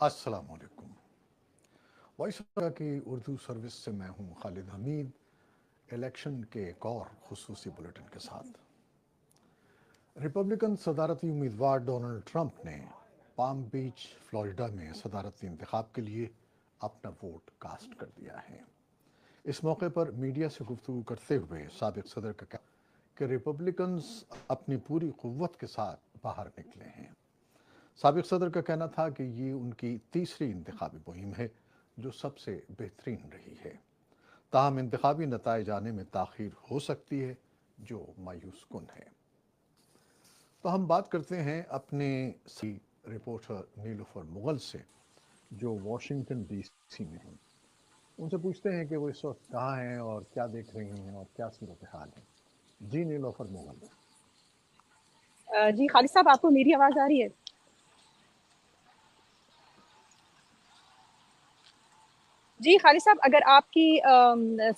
अस्सलाम वालेकुम। Voice of की उर्दू सर्विस से मैं हूं खालिद हमीद, इलेक्शन के एक और खुसूसी बुलेटिन के साथ। रिपब्लिकन सदारती उम्मीदवार डोनाल्ड ट्रंप ने पाम बीच फ्लोरिडा में सदारती इंतखाब के लिए अपना वोट कास्ट कर दिया है। इस मौके पर मीडिया से गुफ्तगू करते हुए साबिक सदर का कहना कि रिपब्लिकन्स अपनी पूरी कुव्वत के साथ बाहर निकले हैं। साबिक सदर का कहना था कि ये उनकी तीसरी इंतखाबी मुहिम है जो सबसे बेहतरीन रही है। ताहम इंतखाबी नताइज आने में ताख़ीर हो सकती है जो मायूस कुन है। तो हम बात करते हैं अपने सी रिपोर्टर नीलूफर मुगल से जो वाशिंगटन डीसी में हैं। उनसे पूछते हैं कि वो इस वक्त कहाँ हैं और क्या देख रही हैं और क्या सूरत हाल है। जी नीलूफर मुगल। जी खालिद साहब, आपको मेरी आवाज़ आ रही है? जी खालिद साहब, अगर आपकी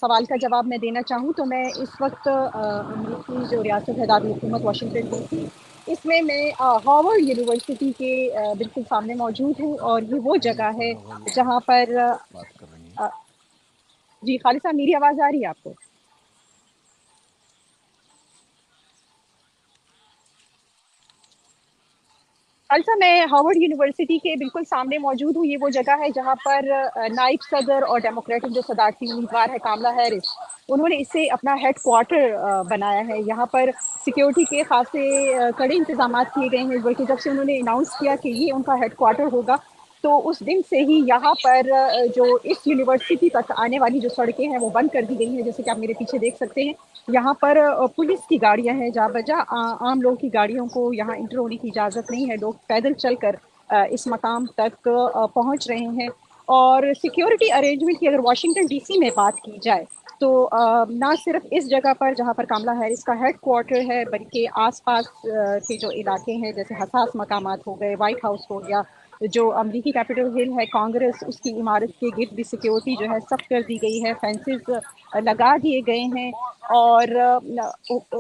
सवाल का जवाब मैं देना चाहूँ तो मैं इस वक्त अमेरिकी जो रियासत है दारुल-हुकूमत वाशिंगटन डीसी, इसमें मैं हार्वर्ड यूनिवर्सिटी के बिल्कुल सामने मौजूद हूँ और ये वो जगह नीलूफर है मुगल जहाँ पर बात कर रही हैं। अ, जी खालिद साहब, मेरी आवाज़ आ रही है आपको? खालिद साहब, मैं हार्वर्ड यूनिवर्सिटी के बिल्कुल सामने मौजूद हूँ। ये वो जगह है जहाँ पर नायब सदर और डेमोक्रेटिक जो सदारती उम्मीदवार है कामला हैरिस, उन्होंने इसे अपना हेड क्वार्टर बनाया है। यहाँ पर सिक्योरिटी के खासे कड़े इंतजाम किए गए हैं, बल्कि जब से उन्होंने अनाउंस किया कि ये उनका हेड क्वार्टर होगा तो उस दिन से ही यहाँ पर जो इस यूनिवर्सिटी तक आने वाली जो सड़कें हैं वो बंद कर दी गई हैं। जैसे कि आप मेरे पीछे देख सकते हैं, यहाँ पर पुलिस की गाड़ियाँ हैं जा बजा। आम लोगों की गाड़ियों को यहाँ इंटर होने की इजाज़त नहीं है। लोग पैदल चलकर इस मकाम तक पहुँच रहे हैं। और सिक्योरिटी अरेंजमेंट की अगर वाशिंगटन डीसी में बात की जाए तो ना सिर्फ इस जगह पर जहाँ पर कामला हैरिस का हेड क्वार्टर है, बल्कि आसपास के जो इलाके हैं जैसे हसास मकामात हो गए, वाइट हाउस हो गया, जो अमरीकी कैपिटल हिल है, कांग्रेस, उसकी इमारत के गिर्द भी सिक्योरिटी जो है सख्त कर दी गई है, फेंसेस लगा दिए गए हैं। और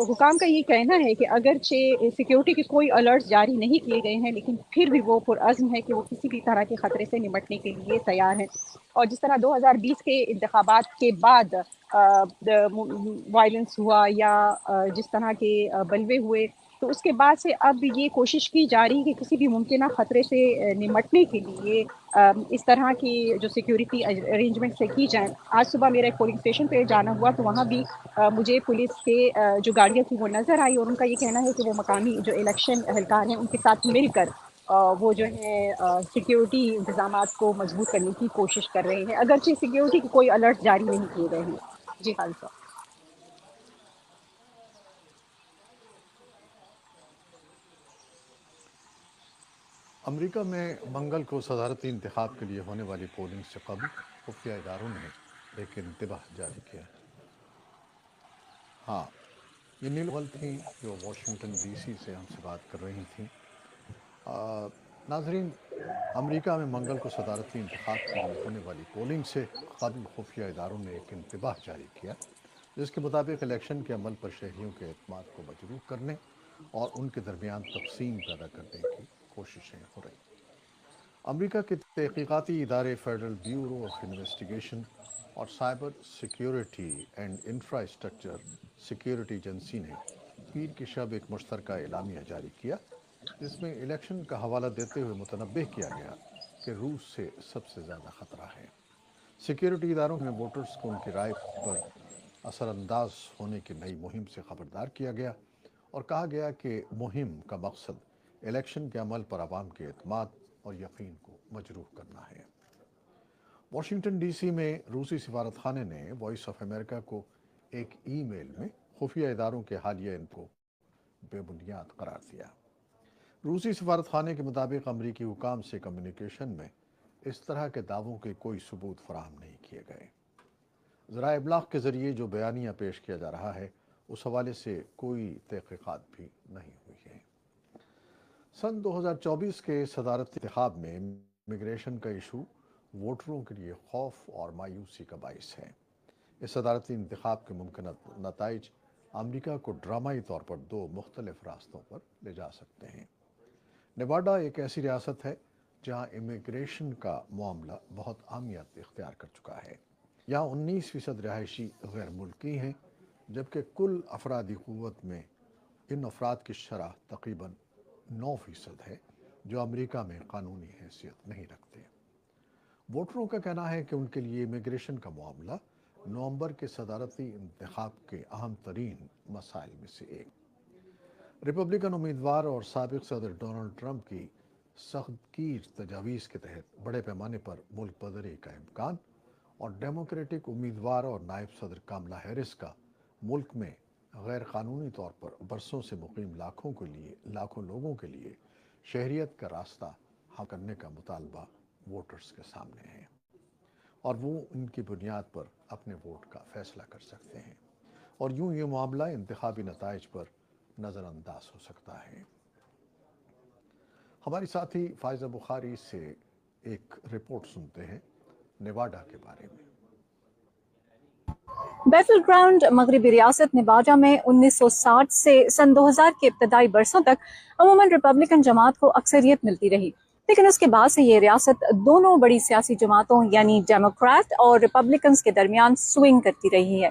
हुकाम का ये कहना है कि अगरचे सिक्योरिटी के कोई अलर्ट्स जारी नहीं किए गए हैं, लेकिन फिर भी वो पुरअज़्म है कि वो किसी भी तरह के ख़तरे से निपटने के लिए तैयार हैं। और जिस तरह 2020 के इंतखाबात के बाद वायलेंस हुआ या जिस तरह के बलवे हुए, तो उसके बाद से अब ये कोशिश की जा रही है कि किसी भी मुमकिन ख़तरे से निपटने के लिए इस तरह की जो सिक्योरिटी अरेंजमेंट से की जाए। आज सुबह मेरा एक पोलिंग स्टेशन पे जाना हुआ तो वहाँ भी मुझे पुलिस के जो गाड़ियाँ थी वो नज़र आई और उनका ये कहना है कि वो मकामी जो इलेक्शन एहलकार हैं उनके साथ मिलकर वो जो है सिक्योरिटी इंतजामात को मजबूत करने की कोशिश कर रहे हैं, अगरचे सिक्योरिटी के कोई अलर्ट जारी नहीं किए गए हैं। जी खालिद साहब। अमेरिका में मंगल को सदारती इंतखाब के लिए होने वाली पोलिंग से कबल खुफिया इदारों ने एक इंतबाह जारी किया है। हाँ, ये नीलू थी जो वाशिंगटन डीसी से हमसे बात कर रही थी। नाजरीन, अमेरिका में मंगल को सदारती इंतखाब के लिए होने वाली पोलिंग से कबल खुफिया इदारों ने एक इंतबाह जारी किया जिसके मुताबिक इलेक्शन के अमल पर शहरियों के एतमाद को मजरूह करने और उनके दरमियान तकसीम पैदा करने की कोशिशें हो रही। अमेरिका के तहकीकाती इदारे फेडरल ब्यूरो ऑफ इन्वेस्टिगेशन और cyber security and infrastructure security agency ने पीर की शब एक मुश्तरका एलामिया जारी किया जिसमें इलेक्शन का हवाला देते हुए मुतनब्बे किया गया कि रूस से सबसे ज़्यादा ख़तरा है। सिक्योरिटी इदारों में वोटर्स को उनकी राय पर असरअंदाज होने की नई मुहिम से खबरदार किया गया और कहा गया कि मुहिम का मकसद इलेक्शन के अमल पर आवाम के एतमाद और यकीन को मजरूह करना है। वाशिंगटन डीसी में रूसी सिफारत खाने ने वॉइस ऑफ अमेरिका को एक ईमेल में खुफिया इदारों के हालिया इनको बेबुनियाद करार दिया। रूसी सिफारत खाने के मुताबिक अमरीकी हुकाम से कम्युनिकेशन में इस तरह के दावों के कोई सबूत फराहम नहीं किए गए। ज़राए इब्लाग के ज़रिए जो बयानिया पेश किया जा रहा है उस हवाले से कोई तहकीकात भी नहीं हुई है। सन 2024 के सदारती इंतखाब में इमिग्रेशन का इशू वोटरों के लिए खौफ और मायूसी का बाइस है। इस सदारती इंतखाब के मुमकिन नताइज अमरीका को ड्रामाई तौर पर दो मुख्तलिफ रास्तों पर ले जा सकते हैं। नेवाडा एक ऐसी रियासत है جہاں امیگریشن کا معاملہ بہت اہمیت اختیار کر چکا ہے۔ یہاں 19% رہائشی غیر ملکی ہیں، جبکہ کل افرادی قوت میں ان افراد کی شرح تقریباً 9% ہے جو امریکہ میں قانونی حیثیت نہیں رکھتے۔ ووٹروں کا کہنا ہے کہ ان کے لیے امیگریشن کا معاملہ نومبر کے صدارتی انتخاب کے اہم ترین مسائل میں سے ایک۔ ریپبلکن امیدوار اور سابق صدر ڈونلڈ ٹرمپ کی سخت گیر تجاویز کے تحت بڑے پیمانے پر ملک بدری کا امکان، اور ڈیموکریٹک امیدوار اور نائب صدر کاملا ہیرس کا ملک میں غیر قانونی طور پر برسوں سے مقیم لاکھوں لوگوں کے لیے شہریت کا راستہ حل کرنے کا مطالبہ ووٹرز کے سامنے ہے، اور وہ ان کی بنیاد پر اپنے ووٹ کا فیصلہ کر سکتے ہیں، اور یوں یہ معاملہ انتخابی نتائج پر نظر انداز ہو سکتا ہے۔ ہماری ساتھی فائزہ بخاری سے ایک رپورٹ سنتے ہیں نیواڈا کے بارے میں۔ بیٹل گراؤنڈ مغربی ریاست نیواڈا میں 1960 سے سن 2000 کے ابتدائی برسوں تک عموماً ریپبلکن جماعت کو اکثریت ملتی رہی، لیکن اس کے بعد سے یہ ریاست دونوں بڑی سیاسی جماعتوں یعنی ڈیموکریٹ اور ریپبلکنز کے درمیان سوئنگ کرتی رہی ہے۔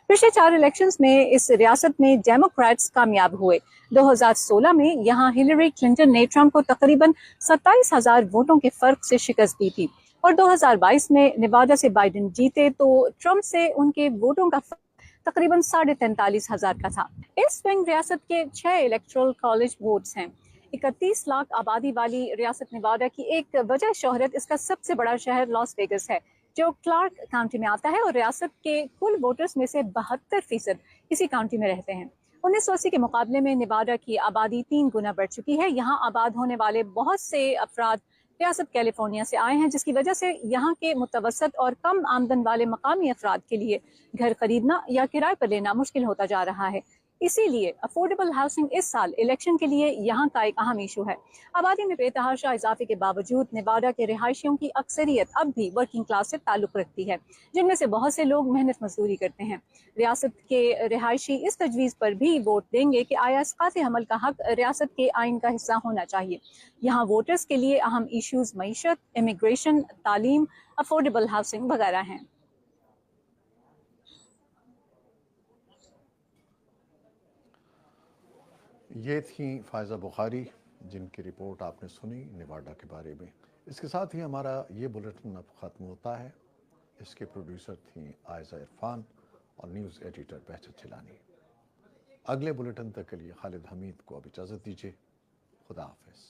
پچھلے 4 الیکشنز میں اس ریاست میں ڈیموکریٹس کامیاب ہوئے۔ 2016 میں یہاں ہلری کلنٹن نے ٹرمپ کو تقریباً 27,000 ووٹوں کے فرق سے شکست دی تھی، اور 2022 میں نیواڈا سے بائیڈن جیتے تو ٹرمپ سے ان کے ووٹوں کا فرق تقریباً 43,500 کا تھا۔ اس سوئنگ ریاست کے 6 الیکٹرل کالج ووٹس ہیں۔ 31 لاکھ آبادی والی ریاست نیواڈا کی ایک وجہ شہرت اس کا سب سے بڑا شہر لاس ویگس ہے، جو کلارک کاؤنٹی میں آتا ہے، اور ریاست کے کل ووٹرز میں سے 72% اسی کاؤنٹی میں رہتے ہیں۔ 1980 کے مقابلے میں نیواڈا کی آبادی 3 گنا بڑھ چکی ہے۔ یہاں آباد ہونے والے بہت سے افراد ریاست کیلیفورنیا سے آئے ہیں، جس کی وجہ سے یہاں کے متوسط اور کم آمدن والے مقامی افراد کے لیے گھر خریدنا یا کرائے پر لینا مشکل ہوتا جا رہا ہے۔ اسی لیے افورڈیبل ہاؤسنگ اس سال الیکشن کے لیے یہاں کا ایک اہم ایشو ہے۔ آبادی میں بے تحاشا اضافے کے باوجود نیواڈا کے رہائشیوں کی اکثریت اب بھی ورکنگ کلاس سے تعلق رکھتی ہے، جن میں سے بہت سے لوگ محنت مزدوری کرتے ہیں۔ ریاست کے رہائشی اس تجویز پر بھی ووٹ دیں گے کہ آیا اسقاط حمل کا حق ریاست کے آئین کا حصہ ہونا چاہیے۔ یہاں ووٹرز کے لیے اہم ایشوز معیشت، امیگریشن، تعلیم، افورڈیبل ہاؤسنگ وغیرہ ہیں۔ یہ تھیں فائزہ بخاری جن کی رپورٹ آپ نے سنی نیواڈا کے بارے میں۔ اس کے ساتھ ہی ہمارا یہ بلیٹن اب ختم ہوتا ہے۔ اس کے پروڈیوسر تھیں عائزہ عرفان اور نیوز ایڈیٹر بہجت جیلانی۔ اگلے بلیٹن تک کے لیے خالد حمید کو اب اجازت دیجیے۔ خدا حافظ۔